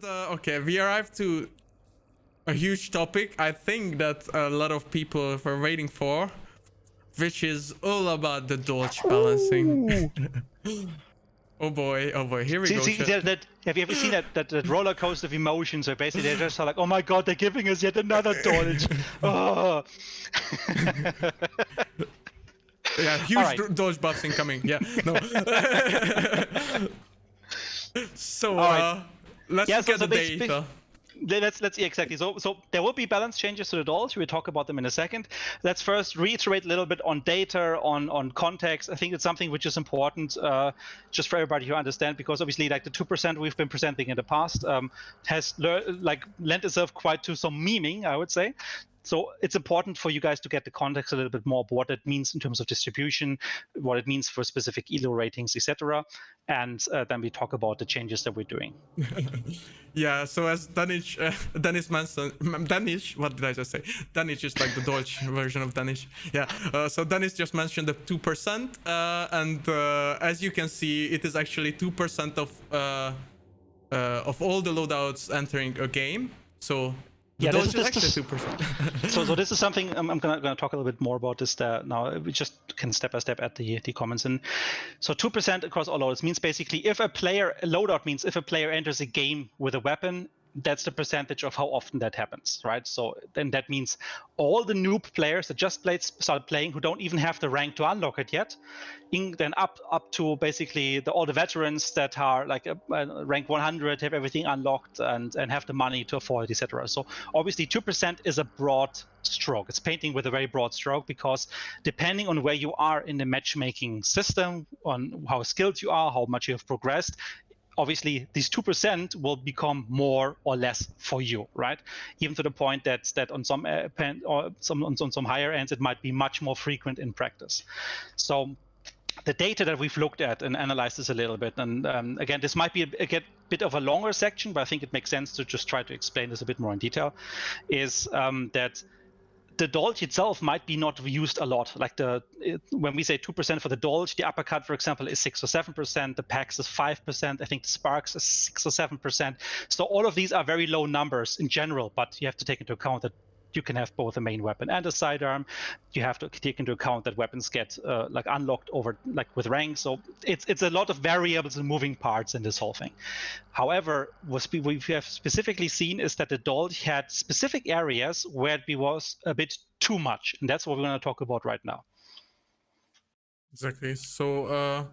And okay, we arrived to a huge topic. I think that a lot of people were waiting for, which is all about the Dolch balancing. Oh boy, here we go. Have you ever seen that roller coaster of emotions where basically they're just like, oh my god, they're giving us yet another Dolch. Oh. Yeah, huge Dolch buffs incoming. Yeah, no. So let's get the data. Let's exactly. So there will be balance changes to the Dolch. We'll talk about them in a second. Let's first reiterate a little bit on data, on context. I think it's something which is important just for everybody to understand, because obviously, like the 2% we've been presenting in the past has lent itself quite to some memeing, I would say. So it's important for you guys to get the context a little bit more of what it means in terms of distribution, what it means for specific ELO ratings, etc. And then we talk about the changes that we're doing. Yeah, so as Danish mentioned, Danish, what did I just say? Danish is like the Dolch version of Danish. Yeah, so Danish just mentioned the 2%, and as you can see, it is actually 2% of all the loadouts entering a game. So this is actually 2%. so this is something I'm gonna talk a little bit more about this now. We just can step by step add the comments in. So 2% across all loadouts means basically if a loadout means if a player enters a game with a weapon, that's the percentage of how often that happens, right? So then that means all the noob players that just started playing, who don't even have the rank to unlock it yet, then up to basically all the veterans that are like rank 100, have everything unlocked and have the money to afford it, etc. So obviously 2% is a broad stroke. It's painting with a very broad stroke, because depending on where you are in the matchmaking system, on how skilled you are, how much you have progressed, obviously these 2% will become more or less for you, right? Even to the point that on some on some higher ends, it might be much more frequent in practice. So the data that we've looked at and analyzed this a little bit, and again, this might be a bit of a longer section, but I think it makes sense to just try to explain this a bit more in detail, is that the Dolch itself might be not used a lot. Like when we say 2% for the Dolch, the uppercut, for example, is 6 or 7%. The Pax is 5%. I think the Sparks is 6 or 7%. So all of these are very low numbers in general, but you have to take into account that you can have both a main weapon and a sidearm. You have to take into account that weapons get unlocked over with rank. So it's a lot of variables and moving parts in this whole thing. However, what we have specifically seen is that the Dolch had specific areas where it was a bit too much, and that's what we're going to talk about right now. Exactly. So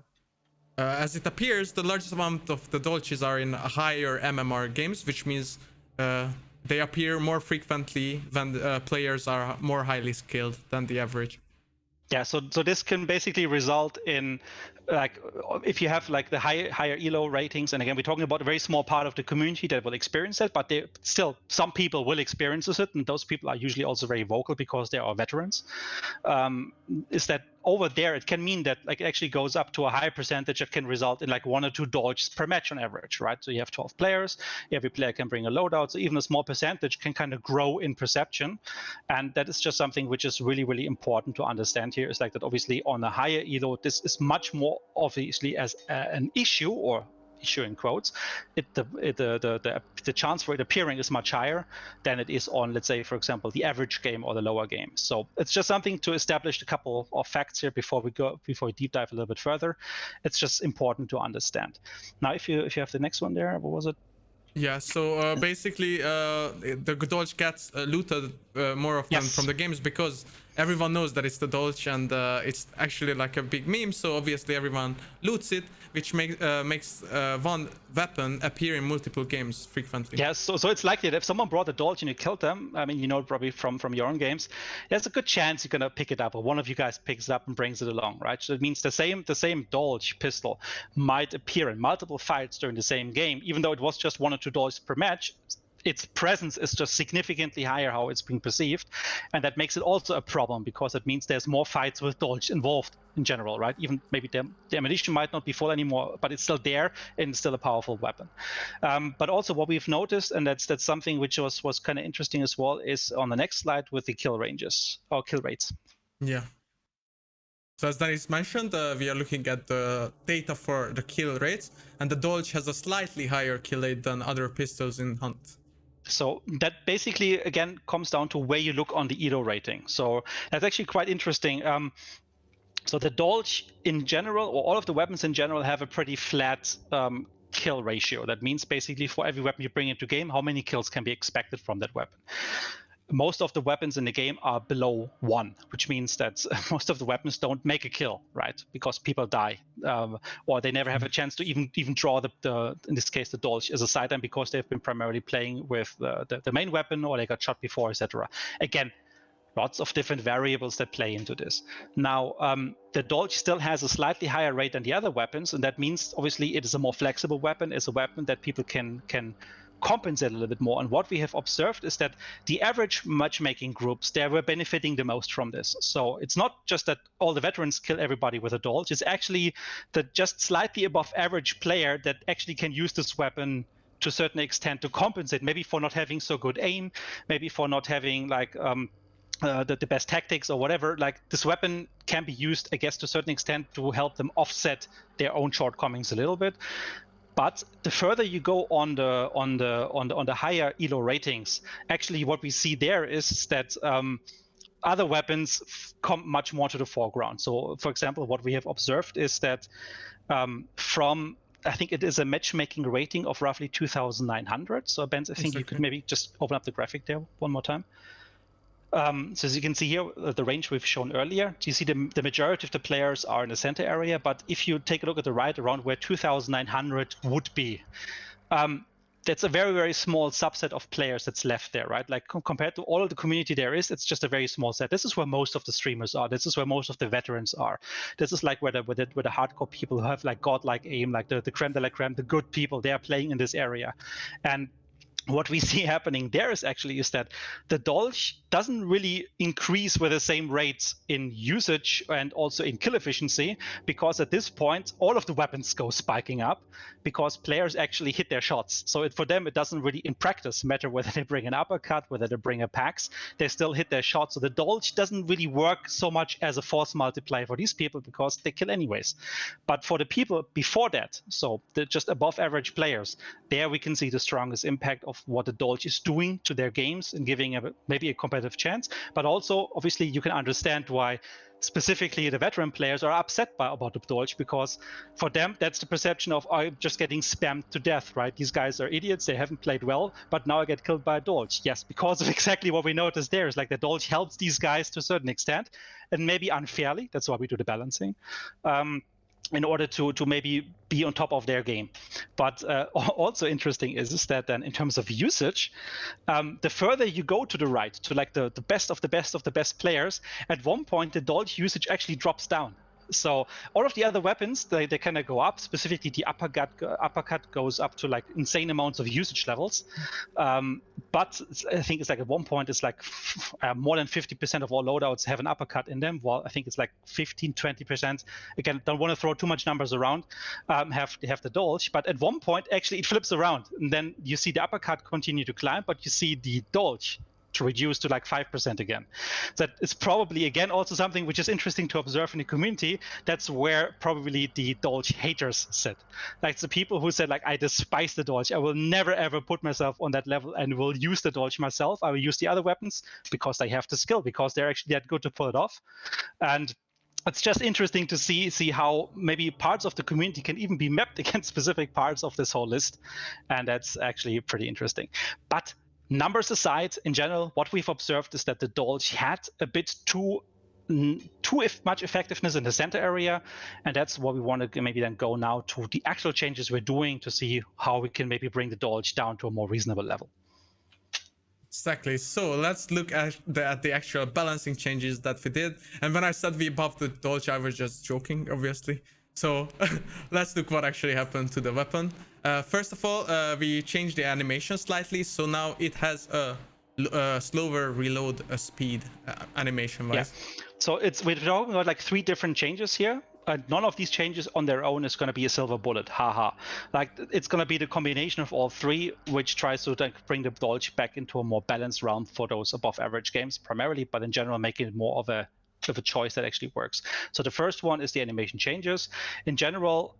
as it appears, the largest amount of the Dolches are in higher MMR games, which means they appear more frequently when players are more highly skilled than the average. Yeah, so this can basically result in if you have the higher ELO ratings, and again, we're talking about a very small part of the community that will experience it, but still some people will experience it, and those people are usually also very vocal because they are veterans. Is that over there, it can mean that it actually goes up to a high percentage that can result in 1 or 2 Dolches per match on average, right? So you have 12 players, every player can bring a loadout, so even a small percentage can kind of grow in perception, and that is just something which is really, really important to understand here. Is that obviously on a higher ELO, this is much more obviously as an issue, or issue in quotes, the chance for it appearing is much higher than it is on, let's say, for example, the average game or the lower game. So it's just something to establish a couple of facts here before we deep dive a little bit further. It's just important to understand. Now, if you have the next one there, what was it? Yeah, so basically the Dolch gets looted more often from the games, because everyone knows that it's the Dolch, and it's actually like a big meme, so obviously everyone loots it, which makes one weapon appear in multiple games frequently. Yes, so it's likely that if someone brought a Dolch and you killed them, I mean, probably from your own games, there's a good chance you're gonna pick it up, or one of you guys picks it up and brings it along, right? So it means the same Dolch pistol might appear in multiple fights during the same game, even though it was just 1 or 2 Dolches per match. Its presence is just significantly higher how it's being perceived, and that makes it also a problem, because it means there's more fights with Dolch involved in general, right? Even maybe the ammunition might not be full anymore, but it's still there and still a powerful weapon. But also what we've noticed, and that's something which was kind of interesting as well, is on the next slide with the kill ranges or kill rates. Yeah. So as Dennis mentioned, we are looking at the data for the kill rates, and the Dolch has a slightly higher kill rate than other pistols in Hunt. So that basically, again, comes down to where you look on the ELO rating. So that's actually quite interesting. So the Dolch in general, or all of the weapons in general, have a pretty flat kill ratio. That means basically for every weapon you bring into game, how many kills can be expected from that weapon. Most of the weapons in the game are below 1, which means that most of the weapons don't make a kill, right? Because people die, or they never have a chance to even draw the in this case, the Dolch as a sidearm because they've been primarily playing with the main weapon, or they got shot before, etc. Again, lots of different variables that play into this. Now, the Dolch still has a slightly higher rate than the other weapons, and that means obviously it is a more flexible weapon. It's a weapon that people can compensate a little bit more. And what we have observed is that the average matchmaking groups, they were benefiting the most from this. So it's not just that all the veterans kill everybody with a Dolch. It's actually the just slightly above average player that actually can use this weapon to a certain extent to compensate, maybe for not having so good aim, maybe for not having like the best tactics or whatever. Like this weapon can be used, I guess, to a certain extent to help them offset their own shortcomings a little bit. But the further you go on the higher ELO ratings, actually what we see there is that other weapons come much more to the foreground. So, for example, what we have observed is that from I think it is a matchmaking rating of roughly 2,900. So, Ben, I think you could maybe just open up the graphic there one more time. So as you can see here, the range we've shown earlier, you see the majority of the players are in the center area, but if you take a look at the right, around where 2,900 would be, that's a very, very small subset of players that's left there, right? Like compared to all of the community there is, it's just a very small set. This is where most of the streamers are. This is where most of the veterans are. This is like where the hardcore people who have like godlike aim, like the creme de la creme, the good people, they are playing in this area. And what we see happening there is that the Dolch doesn't really increase with the same rates in usage and also in kill efficiency, because at this point all of the weapons go spiking up because players actually hit their shots. So for them it doesn't really in practice matter whether they bring an uppercut, whether they bring a PAX, they still hit their shots. So the Dolch doesn't really work so much as a force multiplier for these people because they kill anyways. But for the people before that, so the just above average players, there we can see the strongest impact of what the Dolch is doing to their games and giving maybe a competitive chance. But also, obviously, you can understand why specifically the veteran players are upset about the Dolch, because for them, that's the perception of, I'm just getting spammed to death, right? These guys are idiots, they haven't played well, but now I get killed by a Dolch. Yes, because of exactly what we noticed there is like the Dolch helps these guys to a certain extent, and maybe unfairly, that's why we do the balancing. In order to maybe be on top of their game. But also interesting is that then in terms of usage, the further you go to the right, to like the best of the best of the best players, at one point the Dolch usage actually drops down. So all of the other weapons, they kind of go up. Specifically, the uppercut goes up to like insane amounts of usage levels. But I think it's like at one point, it's like more than 50% of all loadouts have an uppercut in them. Well, I think it's like 15, 20%. Again, don't want to throw too much numbers around, have the Dolch. But at one point, actually, it flips around. And then you see the uppercut continue to climb, but you see the Dolch to reduce to like 5% again. That is probably, again, also something which is interesting to observe in the community. That's where probably the Dolch haters sit. Like the people who said, like, I despise the Dolch. I will never, ever put myself on that level and will use the Dolch myself. I will use the other weapons because they have the skill, because they're actually that good to pull it off. And it's just interesting to see how maybe parts of the community can even be mapped against specific parts of this whole list. And that's actually pretty interesting. But numbers aside, in general, what we've observed is that the Dolch had a bit too much effectiveness in the center area, and that's what we want to maybe then go now to the actual changes we're doing to see how we can maybe bring the Dolch down to a more reasonable level. Exactly. So let's look at the actual balancing changes that we did. And when I said we buffed the Dolch, I was just joking, obviously. So let's look what actually happened to the weapon. First of all, we changed the animation slightly, so now it has a slower reload speed animation-wise. Yeah. So we're talking about like 3 different changes here. None of these changes on their own is going to be a silver bullet, haha. Like it's going to be the combination of all 3, which tries to like bring the Dolch back into a more balanced round for those above average games primarily, but in general making it more of a choice that actually works. So the first one is the animation changes. In general,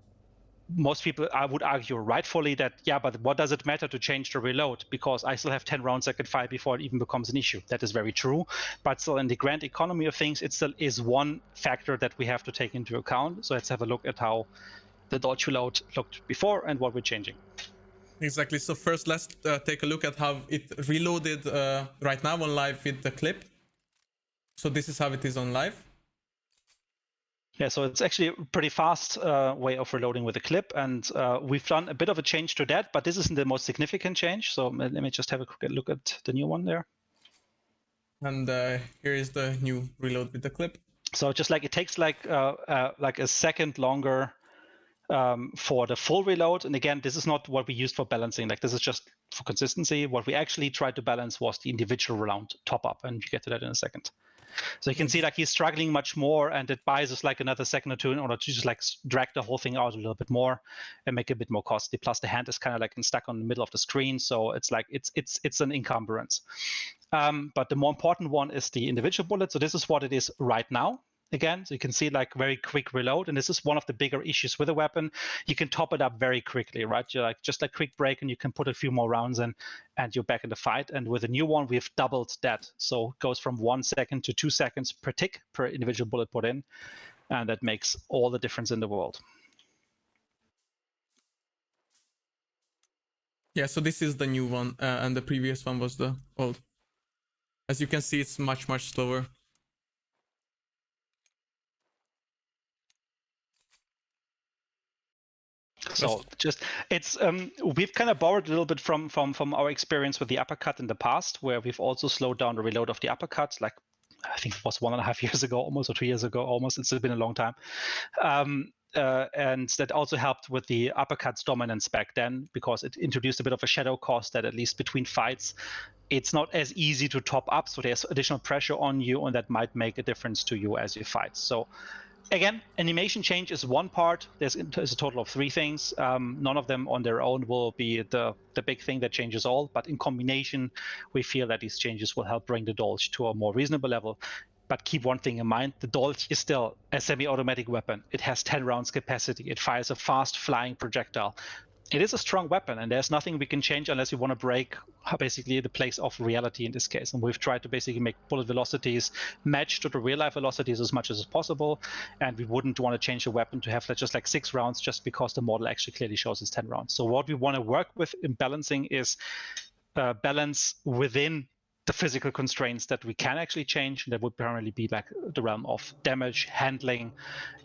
most people, I would argue rightfully, that, yeah, but what does it matter to change the reload? Because I still have 10 rounds I can fire before it even becomes an issue. That is very true. But still, in the grand economy of things, it still is one factor that we have to take into account. So let's have a look at how the Dolch reload looked before and what we're changing. Exactly. So first, let's take a look at how it reloaded right now on live with the clip. So this is how it is on live. Yeah, so it's actually a pretty fast way of reloading with a clip, and we've done a bit of a change to that, but this isn't the most significant change. So let me just have a quick look at the new one there. And here is the new reload with the clip. So just like it takes like a second longer for the full reload. And again, this is not what we used for balancing. Like this is just for consistency. What we actually tried to balance was the individual round top up, and we'll get to that in a second. So you can see like he's struggling much more, and it buys us like another second or two in order to just like drag the whole thing out a little bit more and make it a bit more costly. Plus the hand is kind of like stuck on the middle of the screen, so it's like it's an encumbrance. But the more important one is the individual bullet. So this is what it is right now. Again, so you can see like very quick reload, and this is one of the bigger issues with a weapon. You can top it up very quickly, right? You're like just like quick break, and you can put a few more rounds in, and you're back in the fight. And with a new one, we've doubled that, so it goes from 1 second to 2 seconds per tick per individual bullet put in, and that makes all the difference in the world. Yeah, so this is the new one, and the previous one was the old. As you can see, it's much slower. So just it's we've kind of borrowed a little bit from our experience with the uppercut in the past, where we've also slowed down the reload of the uppercut. Like I think it was 1.5 years ago, almost, or 2 years ago, almost. It's been a long time. And that also helped with the uppercut's dominance back then, because it introduced a bit of a shadow cost that at least between fights, it's not as easy to top up. So there's additional pressure on you, and that might make a difference to you as you fight. So again, animation change is one part. There's a total of 3 things. None of them on their own will be the big thing that changes all. But in combination, we feel that these changes will help bring the Dolch to a more reasonable level. But keep one thing in mind, the Dolch is still a semi-automatic weapon. It has 10 rounds capacity. It fires a fast flying projectile. It is a strong weapon, and there's nothing we can change unless we want to break basically the place of reality in this case. And we've tried to basically make bullet velocities match to the real life velocities as much as possible. And we wouldn't want to change the weapon to have just like 6 rounds just because the model actually clearly shows it's 10 rounds. So what we want to work with in balancing is balance within the physical constraints that we can actually change. That would primarily be like the realm of damage, handling,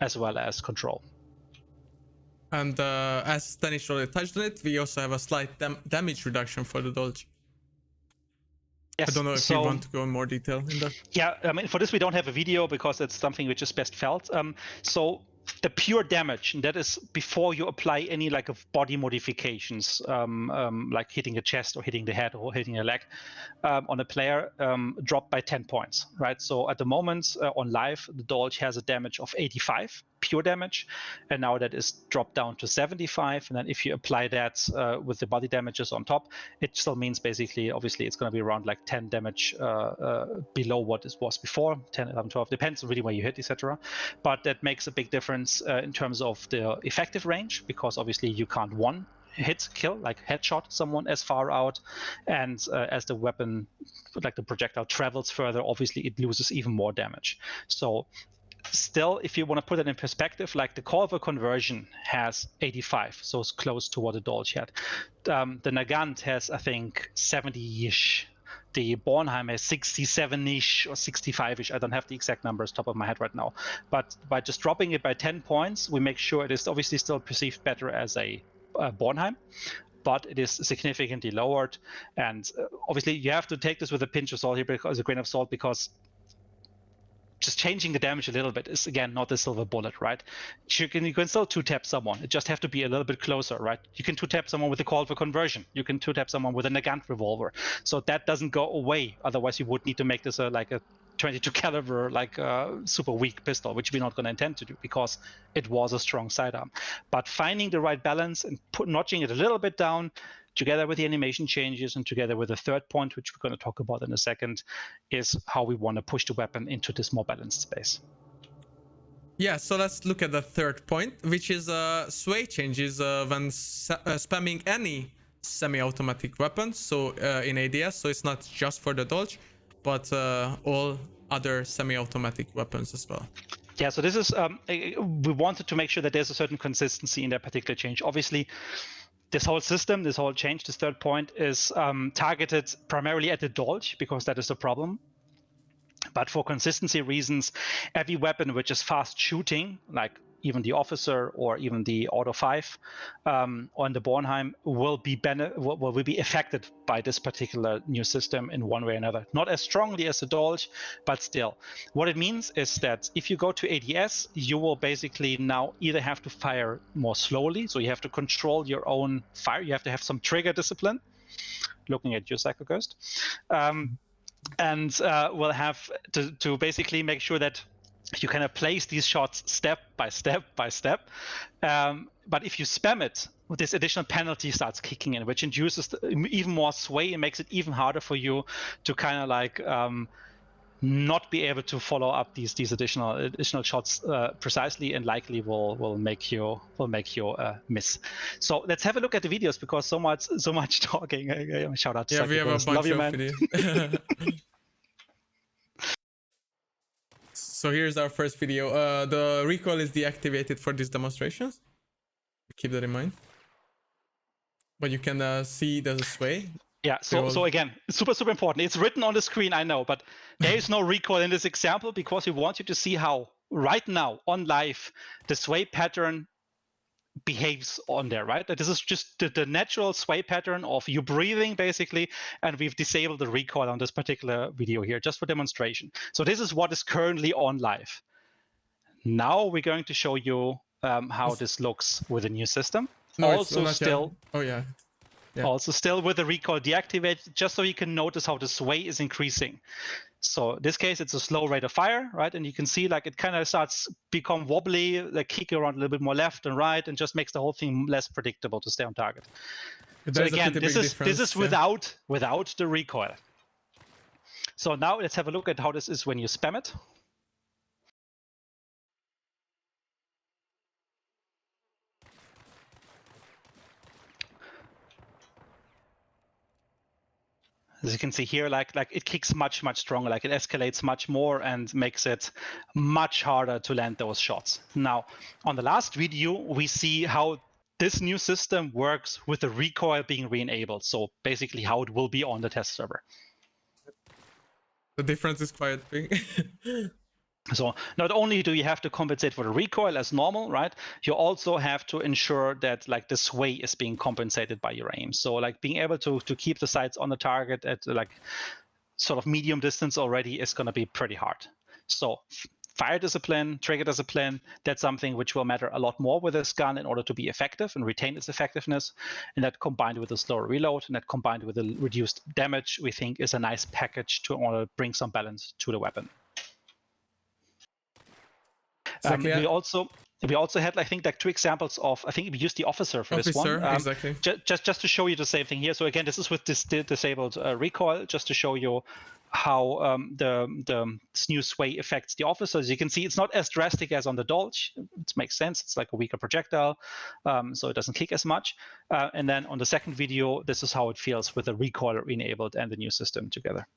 as well as control. And as Danish already touched on it, we also have a slight damage reduction for the Dolch. Yes, I don't know if you want to go in more detail in that. Yeah, I mean, for this we don't have a video because it's something which is best felt. So the pure damage, and that is before you apply any like of body modifications, like hitting a chest or hitting the head or hitting a leg on a player, dropped by 10 points, right? So at the moment on live, the Dolch has a damage of 85 pure damage, and now that is dropped down to 75. And then if you apply that with the body damages on top, it still means basically, obviously, it's going to be around like 10 damage below what it was before, 10, 11, 12, depends really where you hit, etc. But that makes a big difference in terms of the effective range, because obviously you can't one hit kill, like headshot someone as far out, and as the weapon, like the projectile travels further, obviously it loses even more damage. So still, if you want to put it in perspective, like the Corvo conversion has 85, so it's close to what the Dolch had. The Nagant has, I think, 70-ish. The Bornheim has 67-ish or 65-ish. I don't have the exact numbers top of my head right now. But by just dropping it by 10 points, we make sure it is obviously still perceived better as a Bornheim, but it is significantly lowered. And obviously, you have to take this with a pinch of salt here, because a grain of salt, because just changing the damage a little bit is, again, not the silver bullet, right? You can still two-tap someone. It just have to be a little bit closer, right? You can two-tap someone with a call for conversion. You can two-tap someone with a Nagant revolver. So that doesn't go away. Otherwise, you would need to make this like a 22 caliber, like super weak pistol, which we're not going to intend to do because it was a strong sidearm. But finding the right balance and notching it a little bit down together with the animation changes and together with the third point, which we're going to talk about in a second, is how we want to push the weapon into this more balanced space. Yeah, so let's look at the third point, which is sway changes when spamming any semi-automatic weapons. So in ADS, so it's not just for the Dolch, but all other semi-automatic weapons as well. Yeah, so this is, we wanted to make sure that there's a certain consistency in that particular change. Obviously, this whole system, this whole change, this third point is targeted primarily at the Dolch because that is the problem. But for consistency reasons, every weapon which is fast shooting, like even the Officer or even the Auto 5 on the Bornheim, will be affected by this particular new system in one way or another. Not as strongly as the Dolch, but still. What it means is that if you go to ADS, you will basically now either have to fire more slowly, so you have to control your own fire. You have to have some trigger discipline. Looking at you, Psycho Ghost. And we'll have to basically make sure that you kind of place these shots step by step by step. But if you spam it, this additional penalty starts kicking in, which induces even more sway and makes it even harder for you to kind of like not be able to follow up these additional shots precisely, and likely will make you miss. So let's have a look at the videos, because so much talking. Shout out to yeah, we have a bunch Love you, of man. videos. So here's our first video. The recoil is deactivated for these demonstrations. Keep that in mind. But you can see there's a sway. Yeah, so again, super important. It's written on the screen, I know, but there is no recoil in this example because we want you to see how right now on live the sway pattern behaves on there, right? This is just the natural sway pattern of you breathing basically, and we've disabled the recoil on this particular video here just for demonstration. So this is what is currently on live. Now we're going to show you how this looks with the new system. No, also still. Oh yeah. Yeah. Also still with the recoil deactivated, just so you can notice how the sway is increasing. So in this case, it's a slow rate of fire, right? And you can see like it kind of starts become wobbly, like kick around a little bit more left and right, and just makes the whole thing less predictable to stay on target. So again, this is without the recoil. So now let's have a look at how this is when you spam it. As you can see here, like it kicks much stronger, like it escalates much more and makes it much harder to land those shots. Now, on the last video, we see how this new system works with the recoil being re-enabled. So basically how it will be on the test server. The difference is quite big. So not only do you have to compensate for the recoil as normal, right? You also have to ensure that like the sway is being compensated by your aim. So like being able to keep the sights on the target at like sort of medium distance already is going to be pretty hard. So fire discipline, trigger discipline, that's something which will matter a lot more with this gun in order to be effective and retain its effectiveness. And that combined with a slower reload and that combined with a reduced damage, we think is a nice package to bring some balance to the weapon. Exactly. We also had, I think, like 2 examples of, I think we used the Officer for this one. Exactly. Just to show you the same thing here. So again, this is with this disabled recoil, just to show you how this new sway affects the Officer. As you can see, it's not as drastic as on the Dolch. It makes sense. It's like a weaker projectile, so it doesn't kick as much. And then on the second video, this is how it feels with the recoil enabled and the new system together.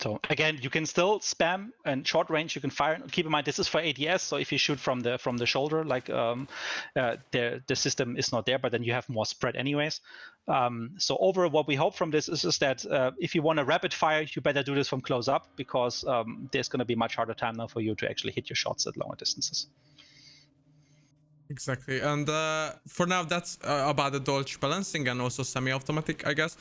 So again, you can still spam, and short range you can fire. Keep in mind this is for ADS, so if you shoot from the shoulder, like the system is not there, but then you have more spread anyways. So overall, what we hope from this is that if you want to rapid fire, you better do this from close up, because there's going to be much harder time now for you to actually hit your shots at longer distances. Exactly, and for now that's about the Dolch balancing and also semi-automatic, I guess.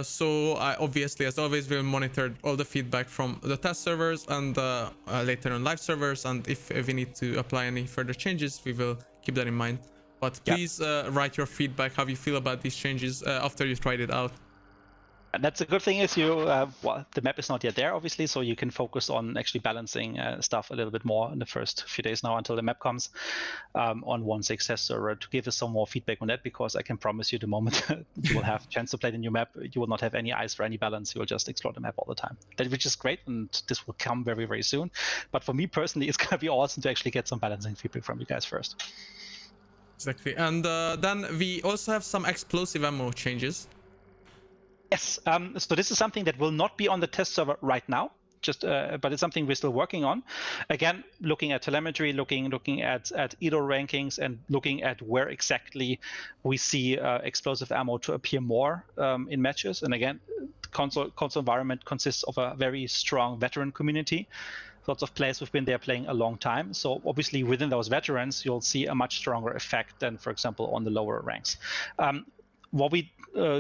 So I obviously, as always, will monitor all the feedback from the test servers and later on live servers, and if we need to apply any further changes, we will keep that in mind. But please write your feedback, how you feel about these changes after you tried it out. And that's a good thing is well, the map is not yet there, obviously, so you can focus on actually balancing stuff a little bit more in the first few days now until the map comes on 1.6 test server to give us some more feedback on that, because I can promise you the moment you will have a chance to play the new map, you will not have any eyes for any balance. You will just explore the map all the time, which is great, and this will come very, very soon. But for me personally, it's going to be awesome to actually get some balancing feedback from you guys first. Exactly. And then we also have some explosive ammo changes. Yes, so this is something that will not be on the test server right now, but it's something we're still working on. Again, looking at telemetry, looking at EDO rankings, and looking at where exactly we see explosive ammo to appear more in matches. And again, the console environment consists of a very strong veteran community. Lots of players who've been there playing a long time. So obviously within those veterans, you'll see a much stronger effect than, for example, on the lower ranks. What we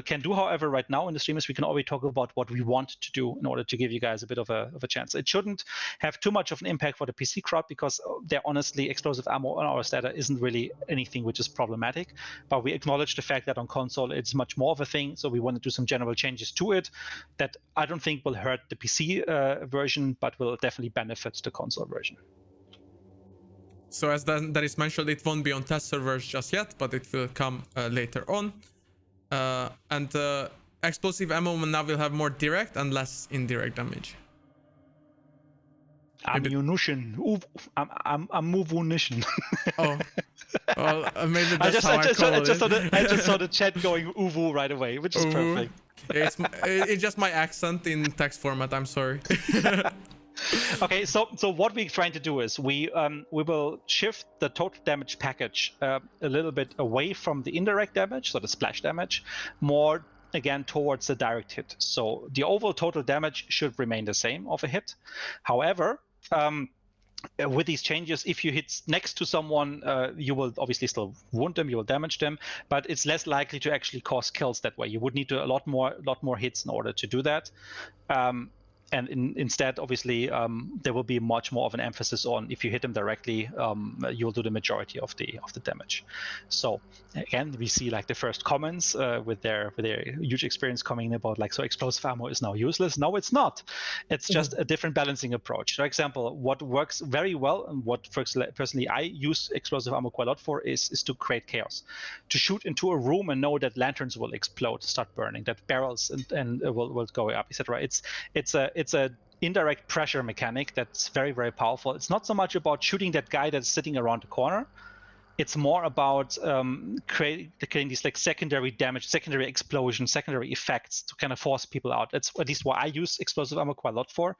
can do, however, right now in the stream is we can already talk about what we want to do in order to give you guys a bit of a chance. It shouldn't have too much of an impact for the PC crowd, because they're honestly, explosive ammo on our stata isn't really anything which is problematic. But we acknowledge the fact that on console it's much more of a thing, so we want to do some general changes to it that I don't think will hurt the PC version, but will definitely benefit the console version. So as that is mentioned, it won't be on test servers just yet, but it will come later on. And explosive ammo now will have more direct and less indirect damage. Ammunition. Ammunition. Oh, well, maybe that's I just saw the chat going uwu right away, which is perfect. Yeah, it's just my accent in text format. I'm sorry. Okay, so what we're trying to do is we will shift the total damage package a little bit away from the indirect damage, so the splash damage, more again towards the direct hit. So the overall total damage should remain the same of a hit. However, with these changes, if you hit next to someone, you will obviously still wound them, you will damage them, but it's less likely to actually cause kills that way. You would need a lot more hits in order to do that. And instead, obviously, there will be much more of an emphasis on if you hit them directly, you'll do the majority of the damage. So again, we see like the first comments with their huge experience coming about like, so explosive ammo is now useless. No, it's not. It's just a different balancing approach. For example, what works very well and what personally I use explosive ammo quite a lot for is to create chaos, to shoot into a room and know that lanterns will explode, start burning, that barrels and will go up, etc. It's a indirect pressure mechanic that's very, very powerful. It's not so much about shooting that guy that's sitting around the corner. It's more about creating these like secondary damage, secondary explosions, secondary effects to kind of force people out. That's at least what I use explosive ammo quite a lot for,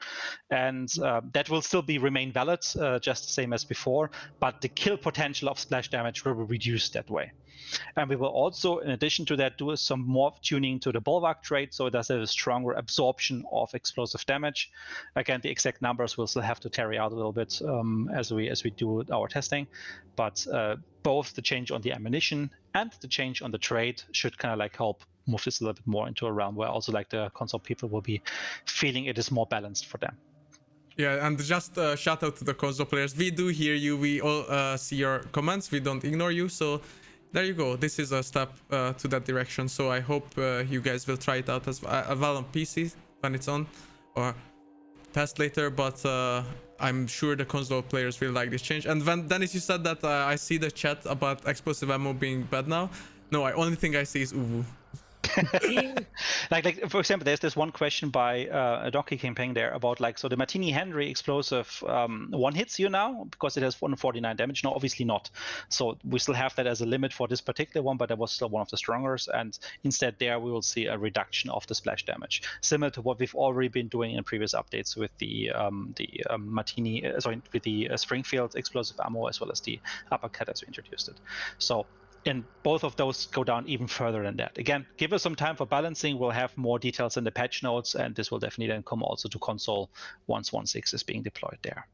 and that will still remain valid, just the same as before. But the kill potential of splash damage will be reduced that way. And we will also, in addition to that, do some more tuning to the bulwark trait, so it does have a stronger absorption of explosive damage. Again, the exact numbers we'll still have to carry out a little bit as we do our testing, but both the change on the ammunition and the change on the trait should kind of like help move this a little bit more into a realm where also like the console people will be feeling it is more balanced for them. Yeah, and just shout out to the console players. We do hear you. We all see your comments. We don't ignore you. So there you go. This is a step to that direction. So I hope you guys will try it out as well on PC when it's on, or test later. But I'm sure the console players will like this change. And when Dennis, you said that I see the chat about explosive ammo being bad now. No, only thing I see is uwu. like for example, there's this one question by a Donkey campaign there about like, so the Martini Henry explosive one hits you now because it has 149 damage. No, obviously not. So we still have that as a limit for this particular one, but that was still one of the strongest, and instead there we will see a reduction of the splash damage, similar to what we've already been doing in previous updates with the Martini, with the Springfield explosive ammo, as well as the uppercut as we introduced it. So. And both of those go down even further than that. Again, give us some time for balancing. We'll have more details in the patch notes, and this will definitely then come also to console once 1.6 is being deployed there.